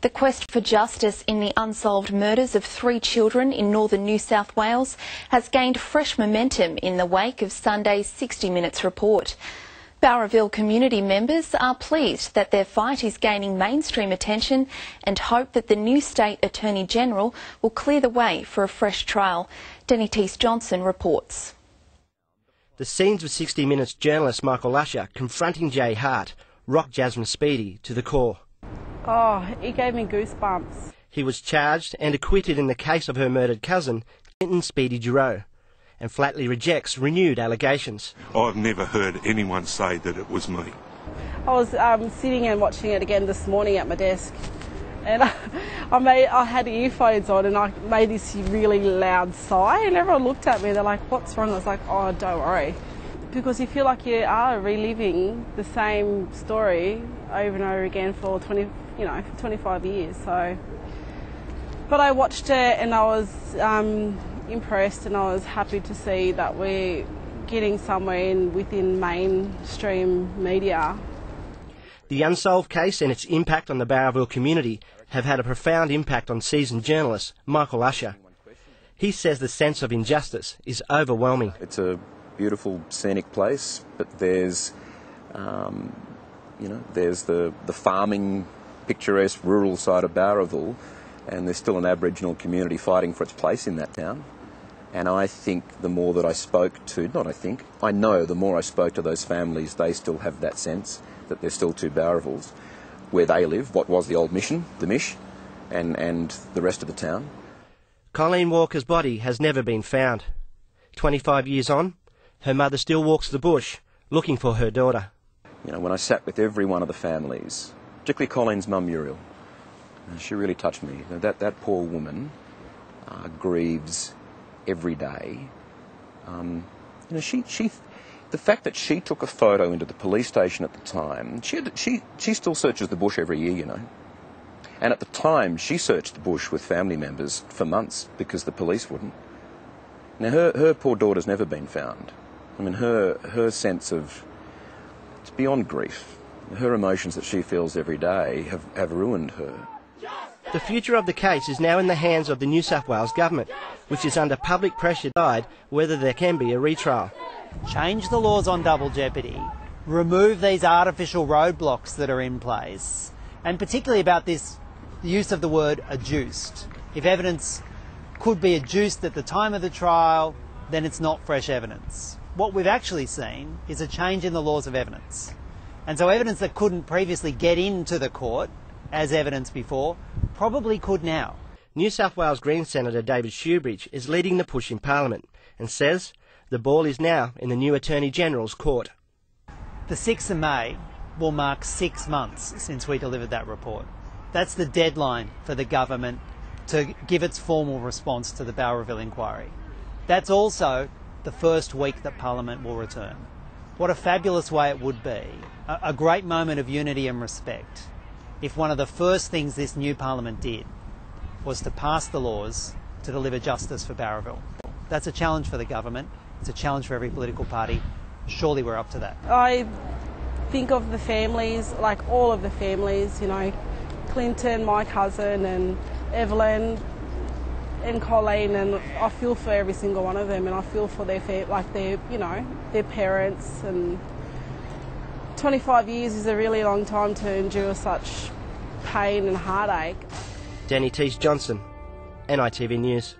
The quest for justice in the unsolved murders of 3 children in northern New South Wales has gained fresh momentum in the wake of Sunday's 60 Minutes report. Bowraville community members are pleased that their fight is gaining mainstream attention and hope that the new State Attorney-General will clear the way for a fresh trial. NITV's Johnson reports. The scenes of 60 Minutes journalist Michael Usher confronting Jay Hart rocked Jasmine Speedy to the core. Oh, it gave me goosebumps. He was charged and acquitted in the case of her murdered cousin, Clinton Speedy Giroux, and flatly rejects renewed allegations. I've never heard anyone say that it was me. I was sitting and watching it again this morning at my desk, and I had earphones on and I made this really loud sigh, and everyone looked at me. They're like, "What's wrong?" I was like, "Oh, don't worry," because you feel like you are reliving the same story over and over again for 25 years. So, but I watched it and I was impressed, and I was happy to see that we're getting somewhere within mainstream media. The unsolved case and its impact on the Bowraville community have had a profound impact on seasoned journalist Michael Usher. He says the sense of injustice is overwhelming. It's a beautiful scenic place, but there's there's the farming, picturesque rural side of Bowraville, and there's still an Aboriginal community fighting for its place in that town. And I think the more that I spoke to, I know the more I spoke to those families, they still have that sense that there's still 2 Bowravilles where they live, what was the old mission, the Mish, and the rest of the town. Colleen Walker's body has never been found. 25 years on, her mother still walks the bush looking for her daughter. You know, when I sat with every one of the families, particularly Colleen's mum Muriel, she really touched me. That poor woman grieves every day. The fact that she took a photo into the police station at the time, she still searches the bush every year, you know. And at the time, she searched the bush with family members for months because the police wouldn't. Now, her poor daughter's never been found. I mean, her sense of, it's beyond grief. Her emotions that she feels every day have ruined her. The future of the case is now in the hands of the New South Wales government, which is under public pressure to decide whether there can be a retrial. Change the laws on double jeopardy, remove these artificial roadblocks that are in place, and particularly about this use of the word adduced. If evidence could be adduced at the time of the trial, then it's not fresh evidence. What we've actually seen is a change in the laws of evidence. And so evidence that couldn't previously get into the court as evidence before probably could now. New South Wales Greens Senator David Shoebridge is leading the push in Parliament and says the ball is now in the new Attorney-General's court. The 6th of May will mark 6 months since we delivered that report. That's the deadline for the government to give its formal response to the Bowraville inquiry. That's also the first week that Parliament will return. What a fabulous way it would be, a great moment of unity and respect, if one of the first things this new Parliament did was to pass the laws to deliver justice for Bowraville. That's a challenge for the government, it's a challenge for every political party. Surely we're up to that. I think of the families, like all of the families, you know, Clinton, my cousin, and Evelyn and Colleen, and I feel for every single one of them, and I feel for their their parents. And 25 years is a really long time to endure such pain and heartache. NITV's Johnson, NITV News.